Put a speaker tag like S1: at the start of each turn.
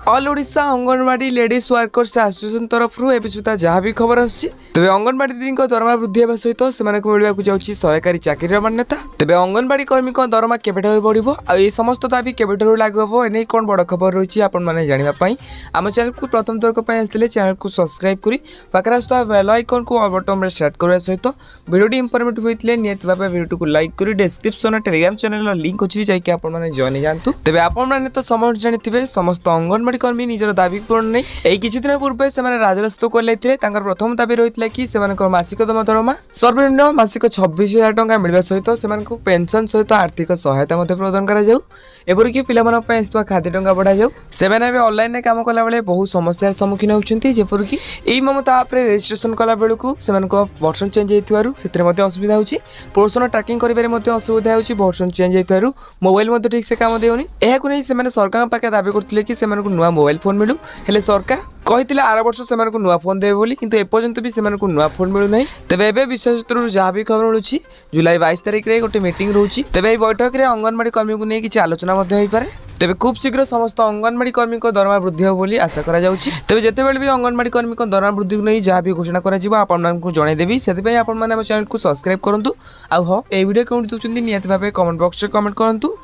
S1: All Odisha anganwadi ladies workers association तरफ एवं सुधा जहाँ भी खबर आसी तेज अंगनवाड़ी दीदी दरमा वृद्धि होगा सहित से मिलवाक जाऊँगी सरकारी चाकरी मान्यता। तेज अंगनवाड़ी कर्मी दरमा केवेठार बढ़ आ समस्त दाबी केवेठार लागू हे एने कौन बड़ खबर रही है जानापी आम चैनल को प्रथम थरक आसते चैनल को सब्सक्राइब करी पाखे आसुवा बेल आइकन को बटन स्टार्ट करने सहित भिडियो इनफॉर्मेटिव होते निहत भाव भिडियो को लाइक करी डिस्क्रिप्शन टेलीग्राम चैनल लिंक अच्छी जाकि आपने जॉइन जातु। तेज आपने तो समस्त जानी समस्त अंगनवाड़ी कर्मी निजर दाबी पूरण नहीं यही किसी दिन पूर्व से राजरास्ता कर प्रथम दाबी रही कि मासिक दरमा सर्वनिम्न मासिक 26,000 टंका मिलवा सहित से पेंशन सहित आर्थिक सहायता प्रदान करपरिक पिला खाद्य टंका बढ़ा जाऊ से ऑनलाइन काम कला बेले बहुत समस्या सम्मुखीन होती जेपरिक यही ममता आप रेजिस्ट्रेशन कला बेलू से वर्षन चेंज होती असुविधा होती पोषण ट्राकिंग कर असुविधा होती वर्षन चेंज होती मोबाइल ठीक से काम देनी यह सरकार पाखे दाबी करते कि नुआ मोबाइल फोन मिलू हेले सरकार कहते आर वर्ष से नुआ फोन देवे बोली किंतु एपर्यंत भी से नुआ फोन मिलूना। तेबे एबे विशेष सूत्र जहाँ भी खबर मिलूँ जुलाई 22 तारिख में गोटे मीटिंग रोचे तेबे यह बैठक में अंगनवाड़ी कर्मी को नहीं किसी आलोचना हो पारे। तेबे खूब शीघ्र समस्त अंगनवाड़ी कर्मी दरमा वृद्धि हो बोली आशा करा जाउछि। तेबे जेतेबेले भी अंगनवाड़ी कर्मी दरमा वृद्धि को नहीं जहाँ भी घोषणा करा आपको जनईदेवी से चैनल को सब्सक्राइब करूँ। आ हाँ ये वीडियो कौन देखते निहत भाव कमेंट बॉक्स में कमेंट करूँ।